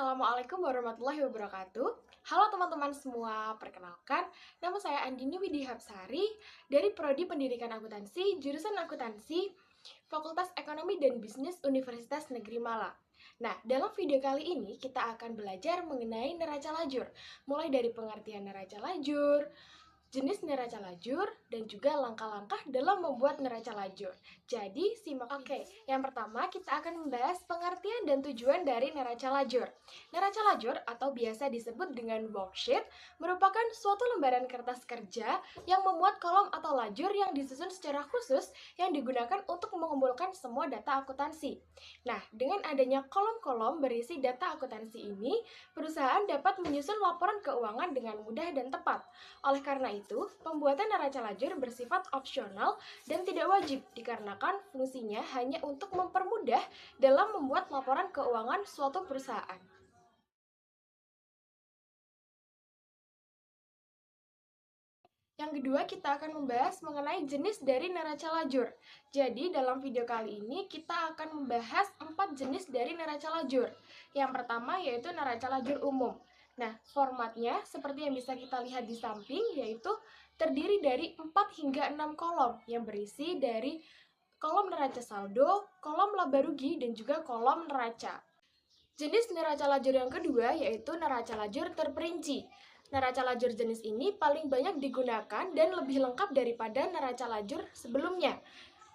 Assalamualaikum warahmatullahi wabarakatuh. Halo teman-teman semua, perkenalkan, nama saya Andini Widihapsari dari Prodi Pendidikan Akuntansi, jurusan Akuntansi, Fakultas Ekonomi dan Bisnis Universitas Negeri Malang. Nah, dalam video kali ini kita akan belajar mengenai neraca lajur, mulai dari pengertian neraca lajur, jenis neraca lajur, dan juga langkah-langkah dalam membuat neraca lajur. Jadi, simak. Oke, yang pertama kita akan membahas pengertian dan tujuan dari neraca lajur. Neraca lajur atau biasa disebut dengan worksheet merupakan suatu lembaran kertas kerja yang memuat kolom atau lajur yang disusun secara khusus yang digunakan untuk mengumpulkan semua data akuntansi. Nah, dengan adanya kolom-kolom berisi data akuntansi ini, perusahaan dapat menyusun laporan keuangan dengan mudah dan tepat. Oleh karena itu, pembuatan neraca lajur bersifat opsional dan tidak wajib dikarenakan fungsinya hanya untuk mempermudah dalam membuat laporan keuangan suatu perusahaan. Yang kedua, kita akan membahas mengenai jenis dari neraca lajur. Jadi, dalam video kali ini kita akan membahas 4 jenis dari neraca lajur. Yang pertama yaitu neraca lajur umum. Nah, formatnya seperti yang bisa kita lihat di samping, yaitu terdiri dari 4 hingga 6 kolom yang berisi dari kolom neraca saldo, kolom laba rugi, dan juga kolom neraca. Jenis neraca lajur yang kedua yaitu neraca lajur terperinci. Neraca lajur jenis ini paling banyak digunakan dan lebih lengkap daripada neraca lajur sebelumnya.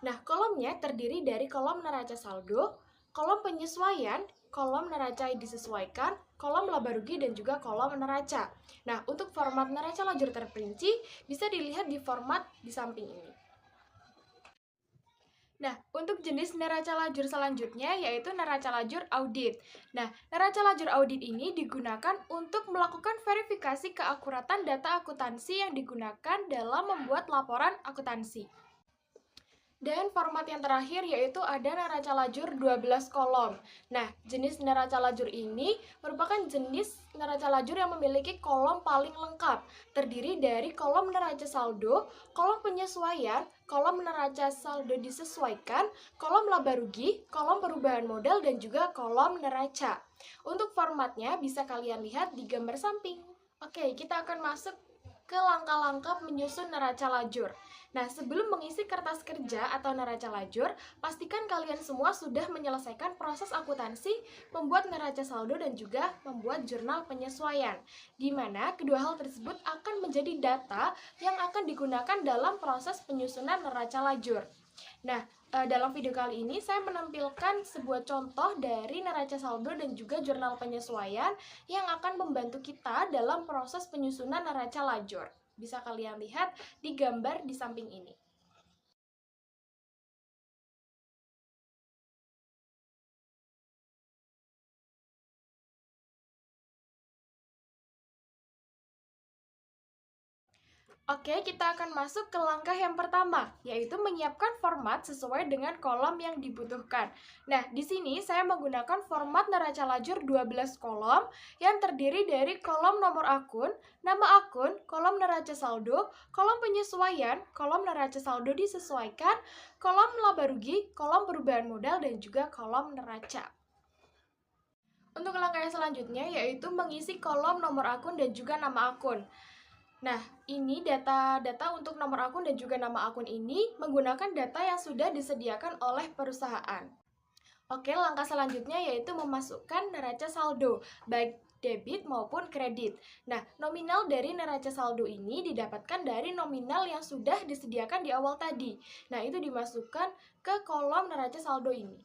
Nah, kolomnya terdiri dari kolom neraca saldo, kolom penyesuaian, kolom neraca disesuaikan, kolom laba rugi, dan juga kolom neraca. Nah, untuk format neraca lajur terperinci bisa dilihat di format di samping ini. Nah, untuk jenis neraca lajur selanjutnya yaitu neraca lajur audit. Nah, neraca lajur audit ini digunakan untuk melakukan verifikasi keakuratan data akuntansi yang digunakan dalam membuat laporan akuntansi. Dan format yang terakhir yaitu ada neraca lajur 12 kolom. Nah, jenis neraca lajur ini merupakan jenis neraca lajur yang memiliki kolom paling lengkap, terdiri dari kolom neraca saldo, kolom penyesuaian, kolom neraca saldo disesuaikan, kolom laba rugi, kolom perubahan modal, dan juga kolom neraca. Untuk formatnya bisa kalian lihat di gambar samping. Oke, kita akan masuk ke langkah-langkah menyusun neraca lajur. Nah, sebelum mengisi kertas kerja atau neraca lajur, pastikan kalian semua sudah menyelesaikan proses akuntansi, membuat neraca saldo, dan juga membuat jurnal penyesuaian, di mana kedua hal tersebut akan menjadi data yang akan digunakan dalam proses penyusunan neraca lajur. Nah, dalam video kali ini saya menampilkan sebuah contoh dari neraca saldo dan juga jurnal penyesuaian yang akan membantu kita dalam proses penyusunan neraca lajur. Bisa kalian lihat di gambar di samping ini. Oke, kita akan masuk ke langkah yang pertama, yaitu menyiapkan format sesuai dengan kolom yang dibutuhkan. Nah, di sini saya menggunakan format neraca lajur 12 kolom yang terdiri dari kolom nomor akun, nama akun, kolom neraca saldo, kolom penyesuaian, kolom neraca saldo disesuaikan, kolom laba rugi, kolom perubahan modal, dan juga kolom neraca. Untuk langkah yang selanjutnya yaitu mengisi kolom nomor akun dan juga nama akun. Nah, ini data-data untuk nomor akun dan juga nama akun ini menggunakan data yang sudah disediakan oleh perusahaan. Oke, langkah selanjutnya yaitu memasukkan neraca saldo, baik debit maupun kredit. Nah, nominal dari neraca saldo ini didapatkan dari nominal yang sudah disediakan di awal tadi. Nah, itu dimasukkan ke kolom neraca saldo ini.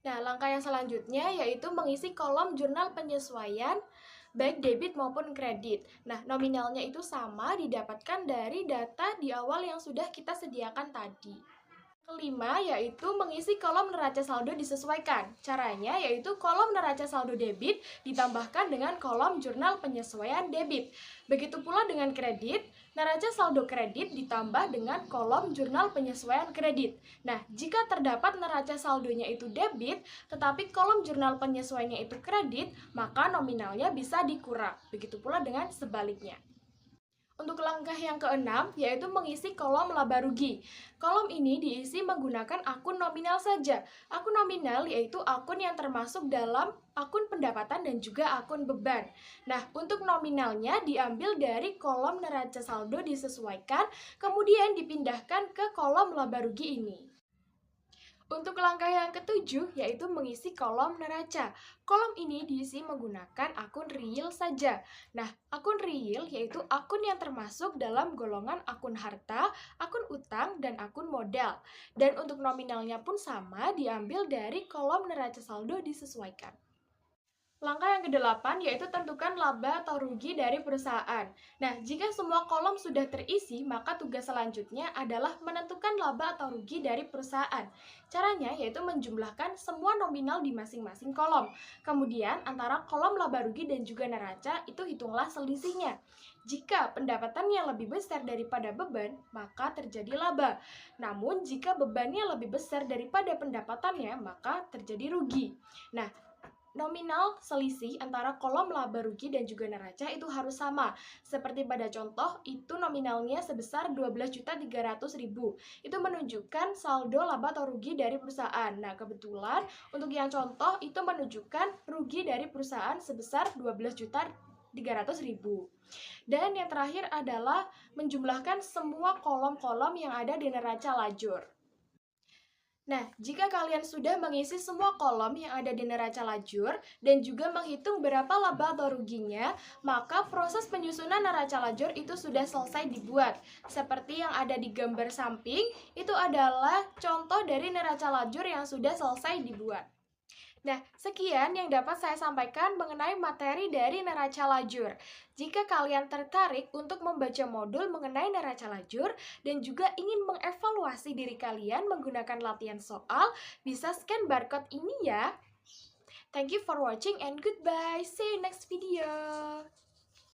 Nah, langkah yang selanjutnya yaitu mengisi kolom jurnal penyesuaian baik debit maupun kredit. Nah, nominalnya itu sama didapatkan dari data di awal yang sudah kita sediakan tadi. Kelima, yaitu mengisi kolom neraca saldo disesuaikan. Caranya yaitu kolom neraca saldo debit ditambahkan dengan kolom jurnal penyesuaian debit. Begitu pula dengan kredit, neraca saldo kredit ditambah dengan kolom jurnal penyesuaian kredit. Nah, jika terdapat neraca saldonya itu debit, tetapi kolom jurnal penyesuaiannya itu kredit, maka nominalnya bisa dikurang. Begitu pula dengan sebaliknya. Untuk langkah yang keenam, yaitu mengisi kolom laba rugi. Kolom ini diisi menggunakan akun nominal saja. Akun nominal yaitu akun yang termasuk dalam akun pendapatan dan juga akun beban. Nah, untuk nominalnya diambil dari kolom neraca saldo disesuaikan, kemudian dipindahkan ke kolom laba rugi ini. Untuk langkah yang ketujuh, yaitu mengisi kolom neraca. Kolom ini diisi menggunakan akun real saja. Nah, akun real yaitu akun yang termasuk dalam golongan akun harta, akun utang, dan akun modal. Dan untuk nominalnya pun sama, diambil dari kolom neraca saldo disesuaikan. Langkah yang kedelapan yaitu tentukan laba atau rugi dari perusahaan. Nah, jika semua kolom sudah terisi, maka tugas selanjutnya adalah menentukan laba atau rugi dari perusahaan. Caranya yaitu menjumlahkan semua nominal di masing-masing kolom. Kemudian, antara kolom laba rugi dan juga neraca, itu hitunglah selisihnya. Jika pendapatannya lebih besar daripada beban, maka terjadi laba. Namun, jika bebannya lebih besar daripada pendapatannya, maka terjadi rugi. Nah, nominal selisih antara kolom laba rugi dan juga neraca itu harus sama. Seperti pada contoh, itu nominalnya sebesar 12.300.000. Itu menunjukkan saldo laba atau rugi dari perusahaan. Nah, kebetulan untuk yang contoh itu menunjukkan rugi dari perusahaan sebesar 12.300.000. Dan yang terakhir adalah menjumlahkan semua kolom-kolom yang ada di neraca lajur. Nah, jika kalian sudah mengisi semua kolom yang ada di neraca lajur dan juga menghitung berapa laba atau ruginya, maka proses penyusunan neraca lajur itu sudah selesai dibuat. Seperti yang ada di gambar samping, itu adalah contoh dari neraca lajur yang sudah selesai dibuat. Nah, sekian yang dapat saya sampaikan mengenai materi dari neraca lajur. Jika kalian tertarik untuk membaca modul mengenai neraca lajur dan juga ingin mengevaluasi diri kalian menggunakan latihan soal, bisa scan barcode ini ya. Thank you for watching and goodbye. See you next video.